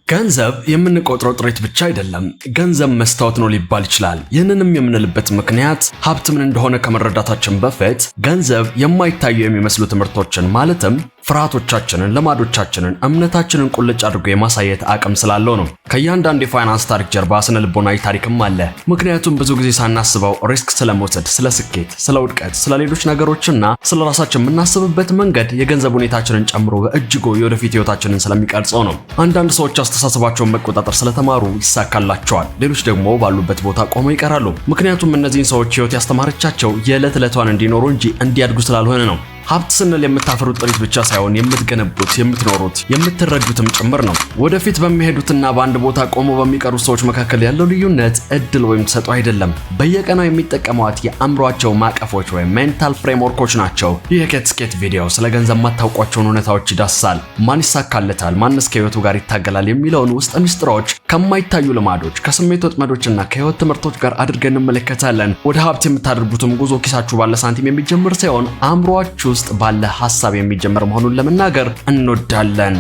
ገንዘብ የምንቆጥረው ጥሪት ብቻ አይደለም። ገንዘብ መስታወት ነው ሊባል ይችላል። ይህንንም የምንልበት ምክንያት ሀብት ምን እንደሆነ ከመረዳታችን በፊት ገንዘብ የማይታዩ የሚመስሉ ትምህርቶችን ማለትም ፍርሃቶቻችንን፣ ልማዶቻችንን፣ እምነታችንን ቁልጭ አድርጎ የማሳየት አቅም ስላለው ነው። ከእያንዳንዱ የፋይናንስ ታሪክ ጀርባ ስነ ልቦናዊ ታሪክም አለ። ምክንያቱም ብዙ ጊዜ ሳናስበው ሪስክ ስለመውሰድ፣ ስለ ስኬት፣ ስለ ውድቀት፣ ስለ ሌሎች ነገሮችና ስለ ራሳችን የምናስብበት መንገድ የገንዘብ ሁኔታችንን ጨምሮ በእጅጉ የወደፊት ህይወታችንን ስለሚቀርጸው ነው። አንዳንድ ሰዎች አስተሳሰባቸውን መቆጣጠር ስለተማሩ ይሳካላቸዋል። ሌሎች ደግሞ ባሉበት ቦታ ቆመው ይቀራሉ። ምክንያቱም እነዚህን ሰዎች ህይወት ያስተማረቻቸው የዕለት ዕለቷን እንዲኖሩ እንጂ እንዲያድጉ ስላልሆነ ነው። ሀብት ስንል የምታፈሩት ጥሪት ብቻ ሳይሆን የምትገነቡት፣ የምትኖሩት፣ የምትረዱትም ጭምር ነው። ወደፊት በሚሄዱትና በአንድ ቦታ ቆሞ በሚቀሩት ሰዎች መካከል ያለው ልዩነት እድል ወይም ተሰጥኦ አይደለም። በየቀናው የሚጠቀሟት የአእምሯቸው ማቀፎች ወይም ሜንታል ፍሬምወርኮች ናቸው። ይህ የኬት ቪዲዮ ስለ ገንዘብ ማታውቋቸውን እውነታዎች ይዳስሳል። ማን ይሳካለታል፣ ማንስ ከህይወቱ ጋር ይታገላል የሚለውን ውስጥ ሚስጥሮች ከማይታዩ ልማዶች፣ ከስሜት ወጥመዶችና ከህይወት ትምህርቶች ጋር አድርገን እንመለከታለን። ወደ ሀብት የምታደርጉትም ጉዞ ኪሳችሁ ባለ ሳንቲም የሚጀምር ሳይሆን አእምሯችሁ ውስጥ ባለ ሐሳብ የሚጀምር መሆኑን ለመናገር እንወዳለን።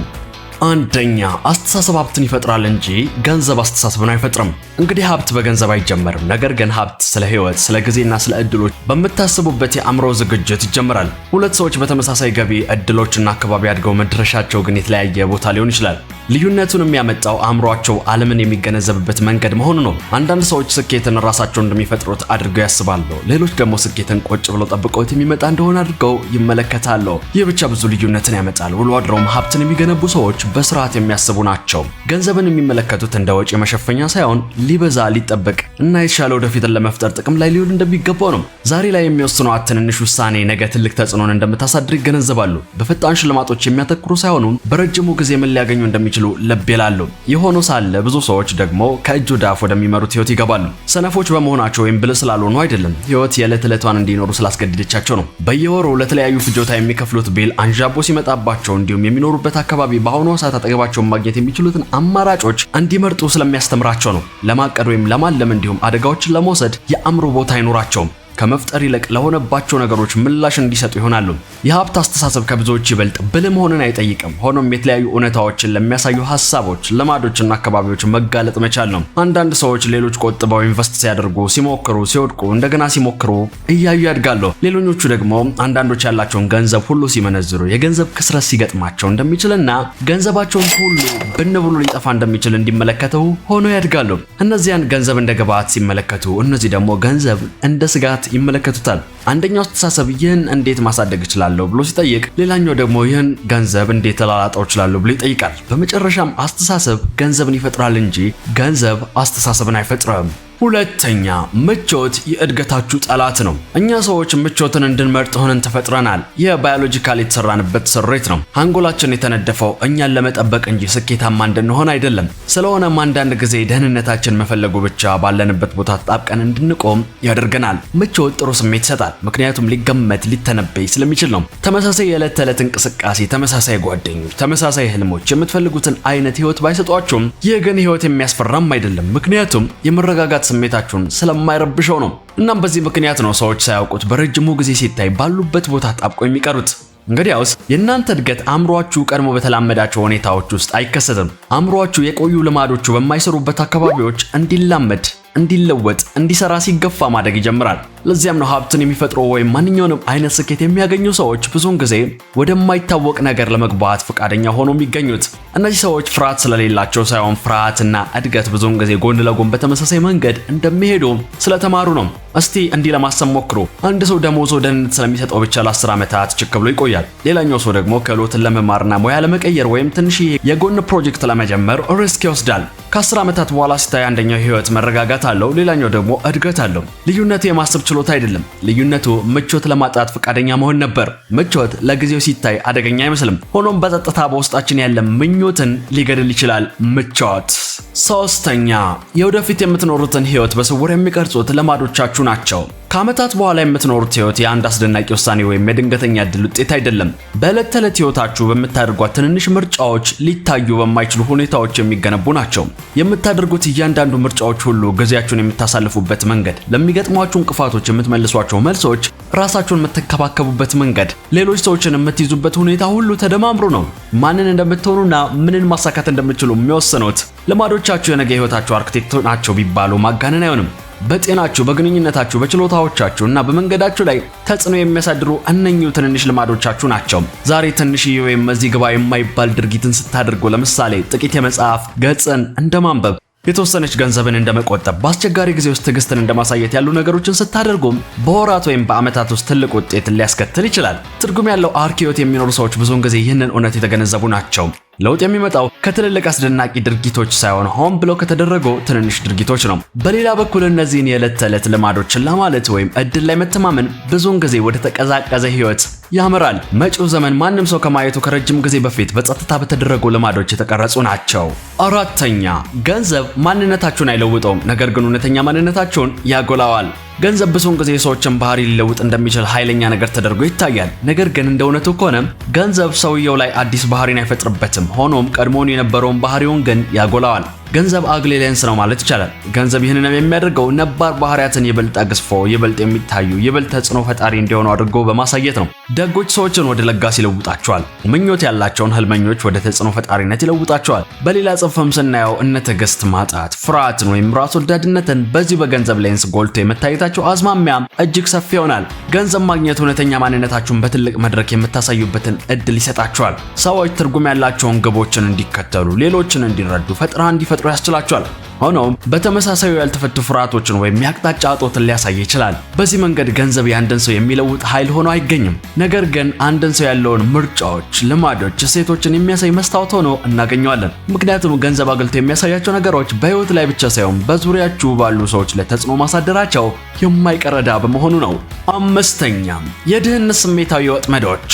አንደኛ፣ አስተሳሰብ ሀብትን ይፈጥራል እንጂ ገንዘብ አስተሳሰብን አይፈጥርም። እንግዲህ ሀብት በገንዘብ አይጀመርም። ነገር ግን ሀብት ስለ ህይወት፣ ስለ ጊዜና ስለ እድሎች በምታስቡበት የአእምሮ ዝግጅት ይጀምራል። ሁለት ሰዎች በተመሳሳይ ገቢ፣ እድሎችና አካባቢ አድገው መድረሻቸው ግን የተለያየ ቦታ ሊሆን ይችላል። ልዩነቱን የሚያመጣው አእምሯቸው ዓለምን የሚገነዘብበት መንገድ መሆኑ ነው። አንዳንድ ሰዎች ስኬትን ራሳቸው እንደሚፈጥሩት አድርገው ያስባሉ። ሌሎች ደግሞ ስኬትን ቁጭ ብለው ጠብቀውት የሚመጣ እንደሆነ አድርገው ይመለከታሉ። ይህ ብቻ ብዙ ልዩነትን ያመጣል። ውሎ አድረውም ሀብትን የሚገነቡ ሰዎች በስርዓት የሚያስቡ ናቸው። ገንዘብን የሚመለከቱት እንደ ወጪ መሸፈኛ ሳይሆን ሊበዛ፣ ሊጠበቅ እና የተሻለ ወደፊትን ለመፍጠር ጥቅም ላይ ሊውል እንደሚገባው ነው። ዛሬ ላይ የሚወስነው ትንንሽ ውሳኔ ነገ ትልቅ ተጽዕኖን እንደምታሳድር ይገነዘባሉ። በፈጣን ሽልማቶች የሚያተኩሩ ሳይሆኑ በረጅሙ ጊዜ ምን ሊያገኙ እንደሚችሉ ልብ ይላሉ። የሆኑ ሳለ ብዙ ሰዎች ደግሞ ከእጅ ወደ አፍ ወደሚመሩት ህይወት ይገባሉ። ሰነፎች በመሆናቸው ወይም ብልህ ስላልሆኑ አይደለም፣ ህይወት የዕለት ዕለቷን እንዲኖሩ ስላስገደደቻቸው ነው። በየወሩ ለተለያዩ ፍጆታ የሚከፍሉት ቢል አንዣቦ ሲመጣባቸው እንዲሁም የሚኖሩበት አካባቢ በአሁኑ ሰዓት አጠገባቸውን ማግኘት የሚችሉትን አማራጮች እንዲመርጡ ስለሚያስተምራቸው ነው። ለማቀድ ወይም ለማለም እንዲሁም አደጋዎችን ለመውሰድ የአእምሮ ቦታ አይኖራቸውም። ከመፍጠር ይልቅ ለሆነባቸው ነገሮች ምላሽ እንዲሰጡ ይሆናሉ። የሀብት አስተሳሰብ ከብዙዎች ይበልጥ ብልህ መሆንን አይጠይቅም። ሆኖም የተለያዩ እውነታዎችን ለሚያሳዩ ሐሳቦች፣ ልማዶችና አካባቢዎች መጋለጥ መቻል ነው። አንዳንድ ሰዎች ሌሎች ቆጥበው ኢንቨስት ሲያደርጉ፣ ሲሞክሩ፣ ሲወድቁ፣ እንደገና ሲሞክሩ እያዩ ያድጋሉ። ሌሎኞቹ ደግሞ አንዳንዶች ያላቸውን ገንዘብ ሁሉ ሲመነዝሩ የገንዘብ ክስረት ሲገጥማቸው እንደሚችልና ገንዘባቸውን ሁሉ ብን ብሎ ሊጠፋ እንደሚችል እንዲመለከተው ሆኖ ያድጋሉ። እነዚያን ገንዘብ እንደ ግብዓት ሲመለከቱ፣ እነዚህ ደግሞ ገንዘብ እንደ ስጋት ይመለከቱታል። አንደኛው አስተሳሰብ ይህን እንዴት ማሳደግ እችላለሁ ብሎ ሲጠይቅ፣ ሌላኛው ደግሞ ይህን ገንዘብ እንዴት ላላጣው እችላለሁ ብሎ ይጠይቃል። በመጨረሻም አስተሳሰብ ገንዘብን ይፈጥራል እንጂ ገንዘብ አስተሳሰብን አይፈጥርም። ሁለተኛ፣ ምቾት የእድገታችሁ ጠላት ነው። እኛ ሰዎች ምቾትን እንድንመርጥ ሆነን ተፈጥረናል። የባዮሎጂካሊ የተሰራንበት ስሬት ነው። አንጎላችን የተነደፈው እኛን ለመጠበቅ እንጂ ስኬታማ እንድንሆን አይደለም። ስለሆነም አንዳንድ ጊዜ ደህንነታችን መፈለጉ ብቻ ባለንበት ቦታ ተጣብቀን እንድንቆም ያደርገናል። ምቾት ጥሩ ስሜት ይሰጣል፣ ምክንያቱም ሊገመት፣ ሊተነበይ ስለሚችል ነው። ተመሳሳይ የዕለት ተዕለት እንቅስቃሴ፣ ተመሳሳይ ጓደኞች፣ ተመሳሳይ ህልሞች፣ የምትፈልጉትን አይነት ህይወት ባይሰጧችሁም ይህ ግን ህይወት የሚያስፈራም አይደለም፣ ምክንያቱም የመረጋጋት ስሜታችሁን ስለማይረብሸው ነው። እናም በዚህ ምክንያት ነው ሰዎች ሳያውቁት በረጅሙ ጊዜ ሲታይ ባሉበት ቦታ ጣብቀው የሚቀሩት። እንግዲያውስ የእናንተ እድገት አእምሯችሁ ቀድሞ በተላመዳቸው ሁኔታዎች ውስጥ አይከሰትም። አእምሯችሁ የቆዩ ልማዶቹ በማይሰሩበት አካባቢዎች እንዲላመድ፣ እንዲለወጥ፣ እንዲሰራ ሲገፋ ማደግ ይጀምራል። ለዚያም ነው ሀብትን የሚፈጥሩ ወይም ማንኛውንም አይነት ስኬት የሚያገኙ ሰዎች ብዙውን ጊዜ ወደማይታወቅ ነገር ለመግባት ፈቃደኛ ሆነው የሚገኙት። እነዚህ ሰዎች ፍርሃት ስለሌላቸው ሳይሆን ፍርሃትና እድገት ብዙውን ጊዜ ጎን ለጎን በተመሳሳይ መንገድ እንደሚሄዱ ስለተማሩ ነው። እስቲ እንዲህ ለማሰብ ሞክሩ። አንድ ሰው ደሞዙ ደህንነት ስለሚሰጠው ብቻ ለ10 ዓመታት ችክ ብሎ ይቆያል። ሌላኛው ሰው ደግሞ ክህሎትን ለመማርና ሙያ ለመቀየር ወይም ትንሽ የጎን ፕሮጀክት ለመጀመር ሪስክ ይወስዳል። ከ10 ዓመታት በኋላ ሲታይ አንደኛው ህይወት መረጋጋት አለው፣ ሌላኛው ደግሞ እድገት አለው። ልዩነቱ የማሰብ ችሎታ አይደለም። ልዩነቱ ምቾት ለማጣት ፈቃደኛ መሆን ነበር። ምቾት ለጊዜው ሲታይ አደገኛ አይመስልም። ሆኖም በጸጥታ በውስጣችን ያለ ምኞትን ሊገድል ይችላል። ምቾት። ሶስተኛ፣ የወደፊት የምትኖሩትን ህይወት በስውር የሚቀርጹት ልማዶቻችሁ ናቸው። ከዓመታት በኋላ የምትኖሩት ህይወት የአንድ አስደናቂ ውሳኔ ወይም የድንገተኛ ዕድል ውጤት አይደለም። በዕለት ተዕለት ህይወታችሁ በምታደርጓት ትንንሽ ምርጫዎች ሊታዩ በማይችሉ ሁኔታዎች የሚገነቡ ናቸው። የምታደርጉት እያንዳንዱ ምርጫዎች ሁሉ ጊዜያችሁን የምታሳልፉበት መንገድ፣ ለሚገጥሟችሁ እንቅፋቶች የምትመልሷቸው መልሶች፣ ራሳችሁን የምትከባከቡበት መንገድ፣ ሌሎች ሰዎችን የምትይዙበት ሁኔታ ሁሉ ተደማምሮ ነው ማንን እንደምትሆኑና ምንን ማሳካት እንደምትችሉ የሚወስኑት። ልማዶቻችሁ የነገ ህይወታችሁ አርክቴክት ናቸው ቢባሉ ማጋነን አይሆንም። በጤናችሁ፣ በግንኙነታችሁ፣ በችሎታዎቻችሁ እና በመንገዳችሁ ላይ ተጽዕኖ የሚያሳድሩ እነኚሁ ትንንሽ ልማዶቻችሁ ናቸው። ዛሬ ትንሽዬ ወይም እዚህ ግባ የማይባል ድርጊትን ስታደርጉ፣ ለምሳሌ ጥቂት የመጽሐፍ ገጽን እንደማንበብ፣ የተወሰነች ገንዘብን እንደመቆጠብ፣ በአስቸጋሪ ጊዜ ውስጥ ትዕግስትን እንደማሳየት ያሉ ነገሮችን ስታደርጉም በወራት ወይም በዓመታት ውስጥ ትልቅ ውጤትን ሊያስከትል ይችላል። ትርጉም ያለው አርኪ ህይወት የሚኖሩ ሰዎች ብዙውን ጊዜ ይህንን እውነት የተገነዘቡ ናቸው። ለውጥ የሚመጣው ከትልልቅ አስደናቂ ድርጊቶች ሳይሆን ሆን ብለው ከተደረጉ ትንንሽ ድርጊቶች ነው። በሌላ በኩል እነዚህን የዕለት ተዕለት ልማዶችን ለማለት ወይም እድል ላይ መተማመን ብዙውን ጊዜ ወደ ተቀዛቀዘ ህይወት ያመራል። መጪው ዘመን ማንም ሰው ከማየቱ ከረጅም ጊዜ በፊት በጸጥታ በተደረጉ ልማዶች የተቀረጹ ናቸው። አራተኛ፣ ገንዘብ ማንነታችሁን አይለውጠውም፣ ነገር ግን እውነተኛ ማንነታችሁን ያጎላዋል። ገንዘብ ብዙውን ጊዜ የሰዎችን ባህሪ ሊለውጥ እንደሚችል ኃይለኛ ነገር ተደርጎ ይታያል። ነገር ግን እንደ እውነቱ ከሆነ ገንዘብ ሰውየው ላይ አዲስ ባህሪን አይፈጥርበትም። ሆኖም ቀድሞውን የነበረውን ባህሪውን ግን ያጎላዋል። ገንዘብ አግሊ ሌንስ ነው ማለት ይቻላል። ገንዘብ ይህንን የሚያደርገው ነባር ባህሪያትን ይበልጥ አግዝፎ፣ ይበልጥ የሚታዩ፣ ይበልጥ ተጽዕኖ ፈጣሪ እንዲሆኑ አድርጎ በማሳየት ነው። ደጎች ሰዎችን ወደ ለጋስ ይለውጣቸዋል። ምኞት ያላቸውን ህልመኞች ወደ ተጽዕኖ ፈጣሪነት ይለውጣቸዋል። በሌላ ጽንፍም ስናየው እነ ትዕግስት ማጣት፣ ፍርሃትን ወይም ራስ ወዳድነትን በዚህ በገንዘብ ሌንስ ጎልቶ የመታየታቸው አዝማሚያ እጅግ ሰፊ ይሆናል። ገንዘብ ማግኘት እውነተኛ ማንነታችሁን በትልቅ መድረክ የምታሳዩበትን እድል ይሰጣቸዋል። ሰዎች ትርጉም ያላቸውን ግቦችን እንዲከተሉ፣ ሌሎችን እንዲረዱ፣ ፈጠራ እንዲፈጥሩ ያስችላቸዋል። ሆኖም በተመሳሳዩ ያልተፈቱ ፍርሃቶችን ወይም የአቅጣጫ እጦትን ሊያሳይ ይችላል። በዚህ መንገድ ገንዘብ የአንድን ሰው የሚለውጥ ኃይል ሆኖ አይገኝም። ነገር ግን አንድን ሰው ያለውን ምርጫዎች፣ ልማዶች፣ እሴቶችን የሚያሳይ መስታወት ሆኖ እናገኘዋለን። ምክንያቱም ገንዘብ አግልቶ የሚያሳያቸው ነገሮች በህይወት ላይ ብቻ ሳይሆን በዙሪያችሁ ባሉ ሰዎች ላይ ተጽዕኖ ማሳደራቸው የማይቀር ዕዳ በመሆኑ ነው። አምስተኛ፣ የድህነት ስሜታዊ ወጥመዶች።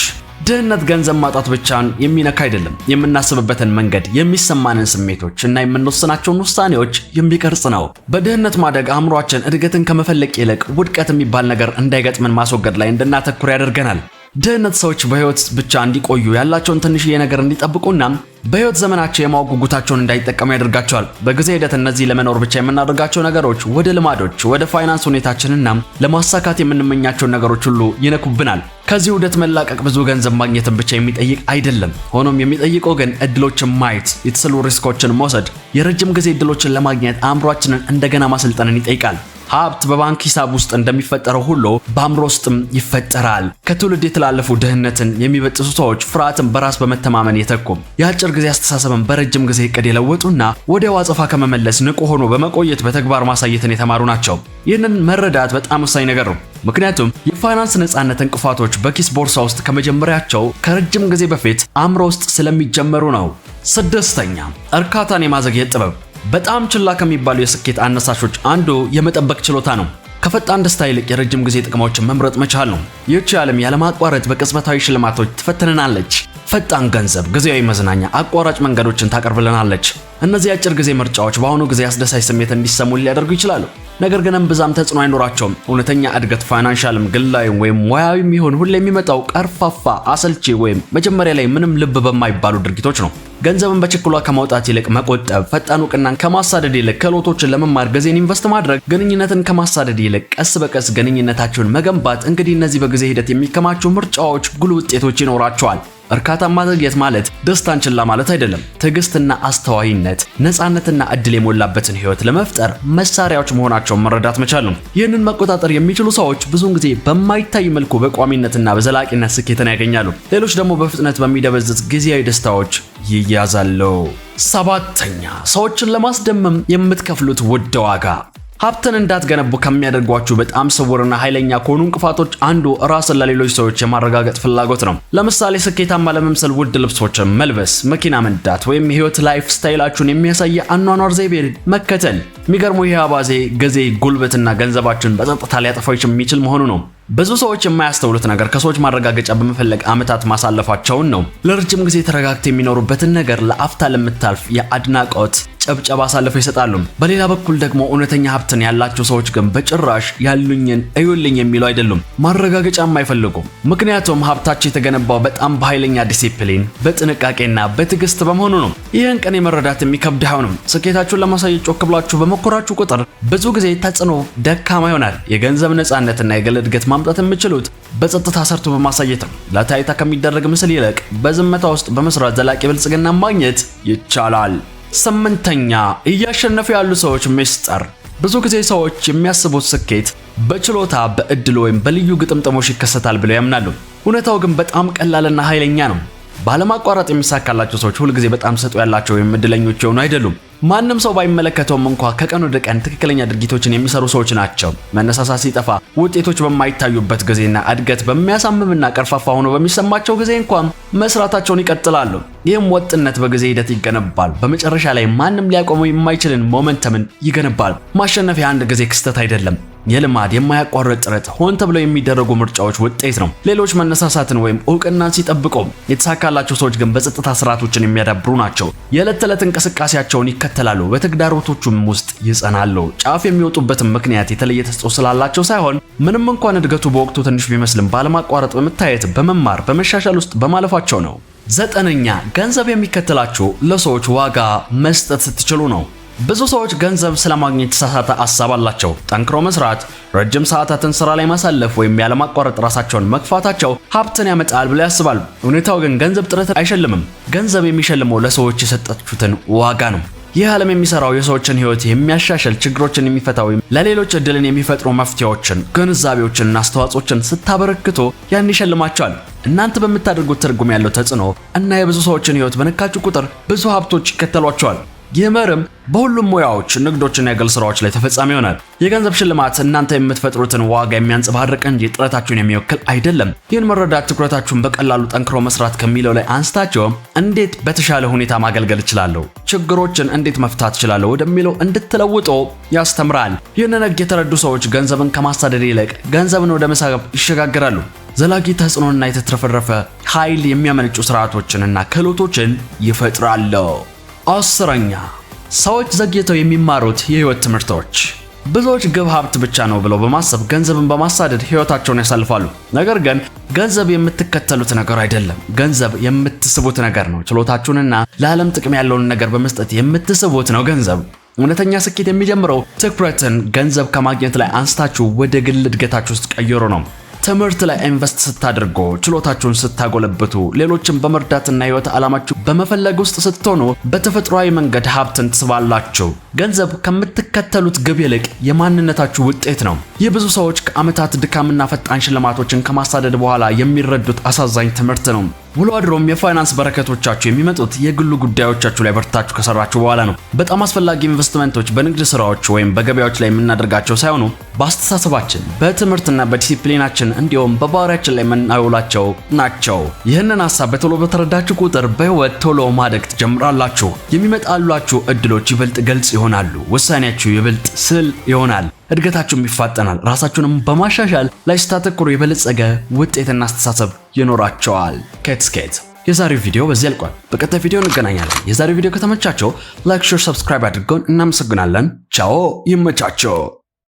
ድህነት ገንዘብ ማጣት ብቻን የሚነካ አይደለም። የምናስብበትን መንገድ፣ የሚሰማንን ስሜቶች እና የምንወስናቸውን ውሳኔዎች የሚቀርጽ ነው። በድህነት ማደግ አእምሯችን እድገትን ከመፈለግ ይልቅ ውድቀት የሚባል ነገር እንዳይገጥመን ማስወገድ ላይ እንድናተኩር ያደርገናል። ድህነት ሰዎች በህይወት ብቻ እንዲቆዩ፣ ያላቸውን ትንሽዬ ነገር እንዲጠብቁና በህይወት ዘመናቸው የማወቅ ጉጉታቸውን እንዳይጠቀሙ ያደርጋቸዋል። በጊዜ ሂደት እነዚህ ለመኖር ብቻ የምናደርጋቸው ነገሮች ወደ ልማዶች፣ ወደ ፋይናንስ ሁኔታችንና ለማሳካት የምንመኛቸውን ነገሮች ሁሉ ይነኩብናል። ከዚህ ውደት መላቀቅ ብዙ ገንዘብ ማግኘትን ብቻ የሚጠይቅ አይደለም። ሆኖም የሚጠይቀው ግን እድሎችን ማየት፣ የተሰሉ ሪስኮችን መውሰድ፣ የረጅም ጊዜ እድሎችን ለማግኘት አእምሯችንን እንደገና ማሰልጠንን ይጠይቃል። ሀብት በባንክ ሂሳብ ውስጥ እንደሚፈጠረው ሁሉ በአእምሮ ውስጥም ይፈጠራል። ከትውልድ የተላለፉ ድህነትን የሚበጥሱ ሰዎች ፍርሃትን በራስ በመተማመን የተኩም፣ የአጭር ጊዜ አስተሳሰብን በረጅም ጊዜ እቅድ የለወጡና ወዲያው አጸፋ ከመመለስ ንቁ ሆኖ በመቆየት በተግባር ማሳየትን የተማሩ ናቸው። ይህንን መረዳት በጣም ወሳኝ ነገር ነው። ምክንያቱም የፋይናንስ ነፃነት እንቅፋቶች በኪስ ቦርሳ ውስጥ ከመጀመሪያቸው ከረጅም ጊዜ በፊት አእምሮ ውስጥ ስለሚጀመሩ ነው። ስድስተኛ፣ እርካታን የማዘግየት ጥበብ። በጣም ችላ ከሚባሉ የስኬት አነሳሾች አንዱ የመጠበቅ ችሎታ ነው። ከፈጣን ደስታ ይልቅ የረጅም ጊዜ ጥቅሞችን መምረጥ መቻል ነው። ይህች ዓለም ያለማቋረጥ በቅጽበታዊ ሽልማቶች ትፈትነናለች። ፈጣን ገንዘብ፣ ጊዜያዊ መዝናኛ፣ አቋራጭ መንገዶችን ታቀርብልናለች። እነዚህ አጭር ጊዜ ምርጫዎች በአሁኑ ጊዜ አስደሳች ስሜት እንዲሰሙ ሊያደርጉ ይችላሉ። ነገር ግን እምብዛም ተጽዕኖ አይኖራቸውም። እውነተኛ እድገት ፋይናንሻልም፣ ግላዊም ወይም ሙያዊም ይሁን ሁሌ የሚመጣው ቀርፋፋ፣ አሰልቺ ወይም መጀመሪያ ላይ ምንም ልብ በማይባሉ ድርጊቶች ነው። ገንዘብን በችኩላ ከማውጣት ይልቅ መቆጠብ፣ ፈጣን እውቅናን ከማሳደድ ይልቅ ክህሎቶችን ለመማር ጊዜን ኢንቨስት ማድረግ፣ ግንኙነትን ከማሳደድ ይልቅ ቀስ በቀስ ግንኙነታቸውን መገንባት፣ እንግዲህ እነዚህ በጊዜ ሂደት የሚከማቹ ምርጫዎች ጉልህ ውጤቶች ይኖራቸዋል። እርካታን ማዘግየት ማለት ደስታን ችላ ማለት አይደለም። ትዕግስትና አስተዋይነት፣ ነፃነትና እድል የሞላበትን ህይወት ለመፍጠር መሳሪያዎች መሆናቸውን መረዳት መቻል ነው። ይህንን መቆጣጠር የሚችሉ ሰዎች ብዙውን ጊዜ በማይታይ መልኩ በቋሚነትና በዘላቂነት ስኬትን ያገኛሉ። ሌሎች ደግሞ በፍጥነት በሚደበዝዝ ጊዜያዊ ደስታዎች ይያዛሉ። ሰባተኛ፣ ሰዎችን ለማስደመም የምትከፍሉት ውድ ዋጋ። ሀብትን እንዳትገነቡ ከሚያደርጓችሁ በጣም ስውርና ኃይለኛ ከሆኑ እንቅፋቶች አንዱ ራስን ለሌሎች ሰዎች የማረጋገጥ ፍላጎት ነው። ለምሳሌ ስኬታማ ለመምሰል ውድ ልብሶችን መልበስ፣ መኪና መንዳት ወይም የህይወት ላይፍ ስታይላችሁን የሚያሳይ አኗኗር ዘይቤ መከተል። የሚገርመው ይህ አባዜ ጊዜ፣ ጉልበትና ገንዘባችሁን በጸጥታ ሊያጠፋው የሚችል መሆኑ ነው። ብዙ ሰዎች የማያስተውሉት ነገር ከሰዎች ማረጋገጫ በመፈለግ ዓመታት ማሳለፋቸውን ነው። ለረጅም ጊዜ ተረጋግተው የሚኖሩበትን ነገር ለአፍታ ለምታልፍ የአድናቆት ጨብጨባ አሳልፈው ይሰጣሉ። በሌላ በኩል ደግሞ እውነተኛ ሀብትን ያላቸው ሰዎች ግን በጭራሽ ያሉኝን እዩልኝ የሚሉ አይደሉም፣ ማረጋገጫም አይፈልጉም። ምክንያቱም ሀብታቸው የተገነባው በጣም በኃይለኛ ዲሲፕሊን፣ በጥንቃቄና በትዕግስት በመሆኑ ነው። ይህን ቀን የመረዳት የሚከብድ አይሆንም። ስኬታችሁን ለማሳየት ጮክ ብላችሁ በመኮራችሁ ቁጥር ብዙ ጊዜ ተጽዕኖ ደካማ ይሆናል። የገንዘብ ነፃነትና የግል እድገት ማምጣት የምችሉት በጸጥታ ሰርቶ በማሳየት ነው። ለታይታ ከሚደረግ ምስል ይልቅ በዝምታ ውስጥ በመስራት ዘላቂ ብልጽግና ማግኘት ይቻላል። 8ኛ እያሸነፉ ያሉ ሰዎች ሚስጥር። ብዙ ጊዜ ሰዎች የሚያስቡት ስኬት በችሎታ፣ በእድል ወይም በልዩ ግጥምጥሞሽ ይከሰታል ብለው ያምናሉ። እውነታው ግን በጣም ቀላልና ኃይለኛ ነው። ባለማቋረጥ የሚሳካላቸው ሰዎች ሁል ጊዜ በጣም ሰጡ ያላቸው ወይም እድለኞች የሆኑ አይደሉም። ማንም ሰው ባይመለከተውም እንኳን ከቀን ወደ ቀን ትክክለኛ ድርጊቶችን የሚሰሩ ሰዎች ናቸው። መነሳሳት ሲጠፋ፣ ውጤቶች በማይታዩበት ጊዜና እድገት በሚያሳምምና ቀርፋፋ ሆኖ በሚሰማቸው ጊዜ እንኳን መስራታቸውን ይቀጥላሉ። ይህም ወጥነት በጊዜ ሂደት ይገነባል። በመጨረሻ ላይ ማንም ሊያቆመው የማይችልን ሞመንተምን ይገነባል። ማሸነፍ የአንድ ጊዜ ክስተት አይደለም። የልማድ የማያቋርጥ ጥረት፣ ሆን ተብለው የሚደረጉ ምርጫዎች ውጤት ነው። ሌሎች መነሳሳትን ወይም እውቅናን ሲጠብቁ፣ የተሳካላቸው ሰዎች ግን በጸጥታ ስርዓቶችን የሚያዳብሩ ናቸው። የዕለት ተዕለት እንቅስቃሴያቸውን ይከተላሉ፣ በተግዳሮቶቹም ውስጥ ይጸናሉ። ጫፍ የሚወጡበትም ምክንያት የተለየ ተስጦ ስላላቸው ሳይሆን ምንም እንኳን እድገቱ በወቅቱ ትንሽ ቢመስልም ባለማቋረጥ በመታየት በመማር በመሻሻል ውስጥ በማለፋቸው ነው። 9ኛ ገንዘብ የሚከተላችሁ ለሰዎች ዋጋ መስጠት ስትችሉ ነው። ብዙ ሰዎች ገንዘብ ስለማግኘት የተሳሳተ ሐሳብ አላቸው። ጠንክሮ መስራት፣ ረጅም ሰዓታትን ስራ ላይ ማሳለፍ ወይም ያለማቋረጥ ራሳቸውን መግፋታቸው ሀብትን ያመጣል ብለው ያስባሉ። እውነታው ግን ገንዘብ ጥረትን አይሸልምም። ገንዘብ የሚሸልመው ለሰዎች የሰጣችሁትን ዋጋ ነው። ይህ ዓለም የሚሰራው የሰዎችን ህይወት የሚያሻሽል፣ ችግሮችን የሚፈታ ወይም ለሌሎች እድልን የሚፈጥሩ መፍትሄዎችን፣ ግንዛቤዎችንና አስተዋጽኦችን ስታበረክቱ ያን ይሸልማቸዋል። እናንተ በምታደርጉት ትርጉም ያለው ተጽዕኖ እና የብዙ ሰዎችን ህይወት በነካችሁ ቁጥር ብዙ ሀብቶች ይከተሏቸዋል። ይህ መርህም በሁሉም ሙያዎች፣ ንግዶችና የግል ስራዎች ላይ ተፈጻሚ ይሆናል። የገንዘብ ሽልማት እናንተ የምትፈጥሩትን ዋጋ የሚያንጸባርቅ እንጂ ጥረታችሁን የሚወክል አይደለም። ይህን መረዳት ትኩረታችሁን በቀላሉ ጠንክሮ መስራት ከሚለው ላይ አንስታችሁ እንዴት በተሻለ ሁኔታ ማገልገል እችላለሁ፣ ችግሮችን እንዴት መፍታት እችላለሁ ወደሚለው እንድትለውጡ ያስተምራል። ይህንን ህግ የተረዱ ሰዎች ገንዘብን ከማሳደድ ይልቅ ገንዘብን ወደ መሳብ ይሸጋግራሉ። ዘላቂ ተጽዕኖና የተትረፈረፈ ኃይል የሚያመነጩ ስርዓቶችንና ክህሎቶችን ይፈጥራሉ። 10ኛ ሰዎች ዘግይተው የሚማሩት የህይወት ትምህርቶች። ብዙዎች ግብ ሀብት ብቻ ነው ብለው በማሰብ ገንዘብን በማሳደድ ህይወታቸውን ያሳልፋሉ። ነገር ግን ገንዘብ የምትከተሉት ነገር አይደለም። ገንዘብ የምትስቡት ነገር ነው። ችሎታችሁንና ለዓለም ጥቅም ያለውን ነገር በመስጠት የምትስቡት ነው ገንዘብ። እውነተኛ ስኬት የሚጀምረው ትኩረትን ገንዘብ ከማግኘት ላይ አንስታችሁ ወደ ግል እድገታችሁ ውስጥ ቀይሮ ነው። ትምህርት ላይ ኢንቨስት ስታደርጉ፣ ችሎታችሁን ስታጎለብቱ፣ ሌሎችን በመርዳትና ህይወት ዓላማችሁ በመፈለግ ውስጥ ስትሆኑ በተፈጥሯዊ መንገድ ሀብትን ትስባላችሁ። ገንዘብ ከምትከተሉት ግብ ይልቅ የማንነታችሁ ውጤት ነው። ይህ ብዙ ሰዎች ከዓመታት ድካምና ፈጣን ሽልማቶችን ከማሳደድ በኋላ የሚረዱት አሳዛኝ ትምህርት ነው። ውሎ አድሮም የፋይናንስ በረከቶቻችሁ የሚመጡት የግሉ ጉዳዮቻችሁ ላይ በርታችሁ ከሰራችሁ በኋላ ነው። በጣም አስፈላጊ ኢንቨስትመንቶች በንግድ ስራዎች ወይም በገበያዎች ላይ የምናደርጋቸው ሳይሆኑ በአስተሳሰባችን፣ በትምህርትና በዲሲፕሊናችን እንዲሁም በባህሪያችን ላይ የምናውላቸው ናቸው። ይህንን ሐሳብ በቶሎ በተረዳችሁ ቁጥር በህይወት ቶሎ ማደግ ትጀምራላችሁ። የሚመጣላችሁ እድሎች ይበልጥ ግልጽ ይሆናሉ። ውሳኔያችሁ ይበልጥ ስል ይሆናል። እድገታችሁም ይፋጠናል። ራሳችሁንም በማሻሻል ላይ ስታተኩሩ የበለጸገ ውጤትና አስተሳሰብ ይኖራቸዋል። ኬትስኬት የዛሬው ቪዲዮ በዚህ ያልቋል። በቀጣይ ቪዲዮ እንገናኛለን። የዛሬው ቪዲዮ ከተመቻቸው ላይክ፣ ሼር፣ ሰብስክራይብ አድርገውን እናመሰግናለን። ቻው፣ ይመቻቸው።